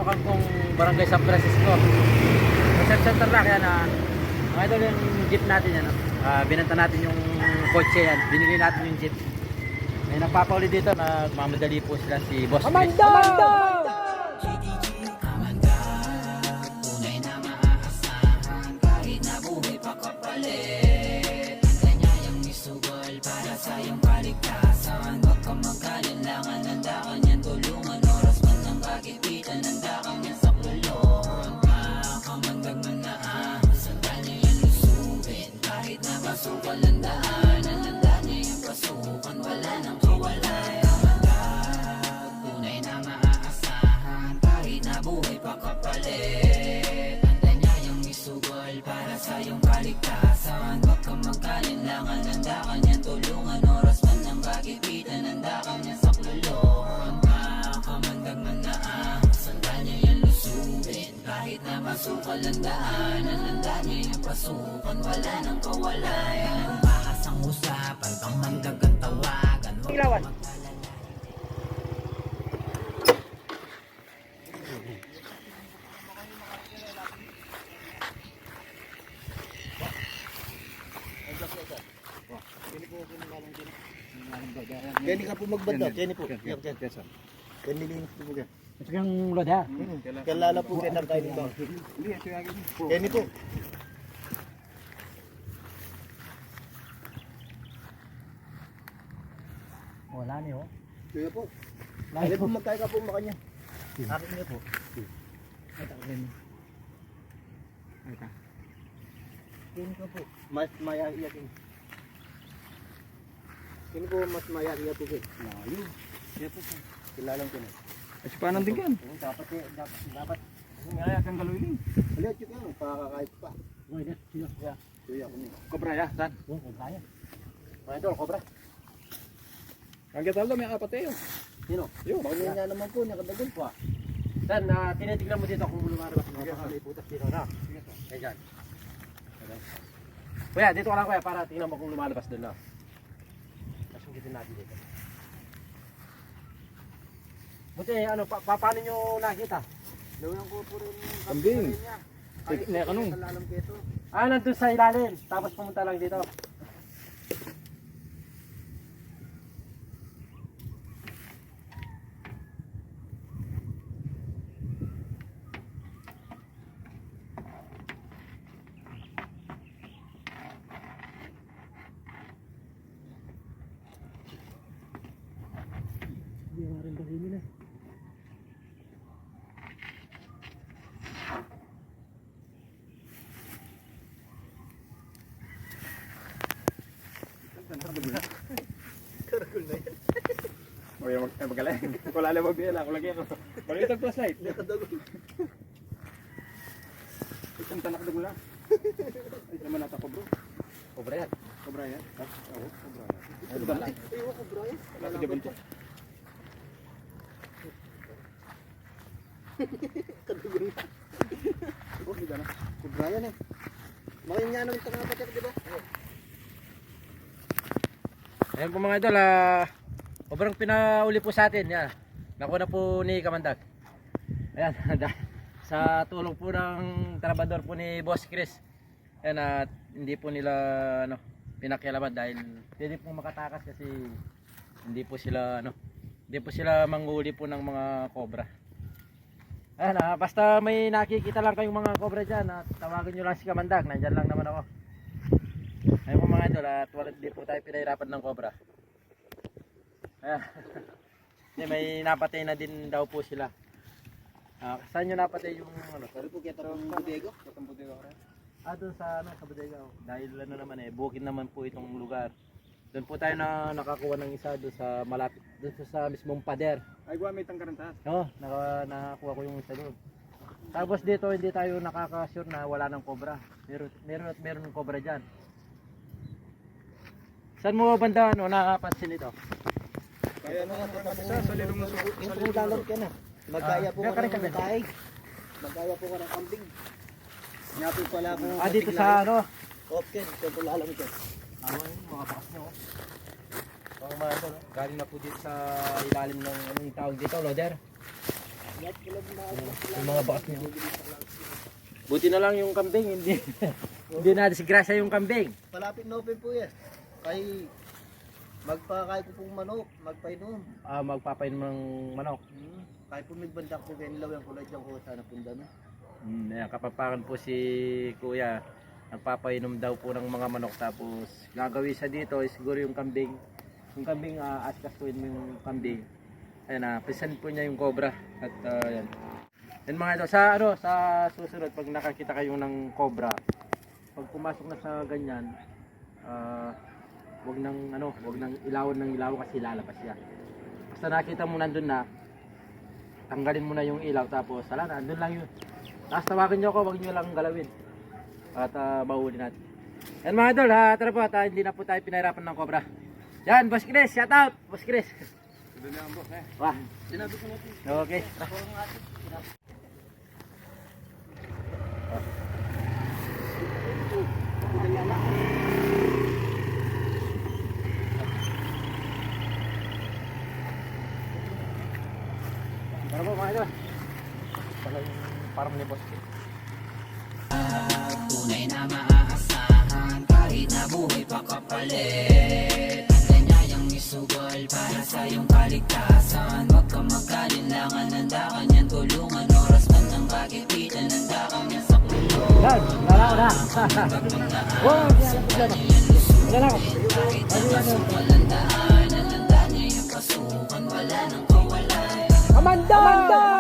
pinapasukan kong barangay San Francisco. Reserve center na, kaya na mga idol yung jeep natin yan. Binenta natin yung kotse yan, binili natin yung jeep. May nagpapauli dito, nagmamadali po sila si Boss Chris. Masukal ang daanan, handa niya yung pasukan, wala nang kawalayan. Bahas ang usapan, pamandag ang tawagan. Ilawan. Kenny ka po magbanda, Kenny po. Kenny linis po ka. Ito yung load ha? Kalala po kayo na tayo dito. Kenny po. Wala niyo. Kuya po. Lalo po magkaya ka po makanya. Akin niyo po. Kenny ka po. Mas maya-iya Kenny. Kenny po mas maya-iya po Kenny. Layo. Kaya po. Kilalang Kenny. At paano din yan? Dapat. Ngayon kang galuin. Alit yun yan. Pakakait pa. Kuya ko niyo. Kobra ya, san? Mga idol, kobra. Ang gatal may apat eh. Sino? Yo. Bagay niya naman po, nakadagol po. Dan, tinitignan mo dito kung lumarabas mo. Baka may putas dito na. Kaya dyan. Kuya, dito ka lang kuya para tingnan mo kung lumalabas doon na. Kasugitin natin dito. Buti, ano, paano nyo nakita? Lawan ko po rin. Kambing. Ne kanong. Kalalam kito. Nandun sa ilalim. Tapos pumunta lang dito. Hindi nga rin bahinin eh. Karagol na yan. Oy, magaling. Ko lalo ba biya ako lagi ako. Balik tag flashlight. Nakadagol. Itong tanak dugol na. Ay naman nata ko bro. Kobra yan. Kobra yan. Ha? Oo, kobra yan. Ano ba? Ayaw ko bro yan. Wala ka bunto. Kadagol na. Oh, di na. Kubra yan eh. Makain niya naman ito mga patek, di ba? Ayan po mga idol, sobrang pinauli po sa atin. Yan. Nakuha na po ni Kamandag. Ayan, sa tulong po ng trabador po ni Boss Chris. Ayan, at hindi po nila pinakialaman dahil hindi po makatakas kasi hindi po sila manghuli po ng mga cobra. Ayan, basta may nakikita lang kayong mga cobra dyan, tawagan nyo lang si Kamandag, nandyan lang naman ako. Ayun po mga idol, at di po tayo pinahirapan ng cobra. Ayan. May napatay na din daw po sila. Saan nyo napatay yung Pero po kita rin bodego. doon sa sa bodega. Dahil naman bukid naman po itong lugar. Doon po tayo nakakuha ng isa doon sa malapit, doon sa mismong pader. Ay gwa may tangkarantas. Oo, nakakuha ko yung isa doon. Tapos dito hindi tayo nakaka-sure na wala ng cobra. Meron ng cobra diyan. Saan mo banda nakapansin ito? Kaya na sa lilong ng suko. Yung kung lalag ka na. Magkaya po ka kaya ng kaig. Magkaya po ka ng kambing. Nga po pala po. Dito sa Okay, ito po lalang ito. mga bakas nyo. Mga galing na po dito sa ilalim ng anong tawag dito, loader. Yung mga bakas niya. Buti na lang yung kambing, hindi hindi na disgrasya yung kambing. Palapit na open po yan. Kay magpakain po pong manok, magpainom. Magpapainom ng manok. Kahit po may bandak po kayo nilaw yung kulay dyan ko sana punda no. Ayan, kapapakan po si Kuya. Nagpapainom daw po ng mga manok, tapos gagawin sa dito is siguro yung kambing. Yung kambing, askastuin mo yung kambing. Ayan, present po niya yung cobra. At ayan. Yan mga ito, sa susunod pag nakakita kayo ng cobra, pag pumasok na sa ganyan, wag nang ilawan ng ilaw kasi lalabas siya. Basta nakita mo nandun na, tanggalin mo na yung ilaw, tapos wala na, andun lang yun. Tapos tawagan nyo ako, wag nyo lang galawin. At mahuli natin. Yan mga idol, tara po, hindi na po tayo pinahirapan ng cobra. Yan, Boss Chris, shout out, Boss Chris. Doon na ang boss eh. Wah, Sinabi ko natin. okay. Tara po mga idol. Pala yung parang ni Boss Chris. Tunay na maaasahan kahit na buhay pa kapalit. Ang ganyayang isugal para sa iyong kaligtasan. Huwag kang magkalinlangan, handa ka niyan tulungan. Oras man ng pagkikitan, handa ka niyan sa kulong. Dad, wala ko na. Oh, wala na ako. Kahit na walang daanan, handa niya yung pasukan. Wala nang kawalan. Amanda!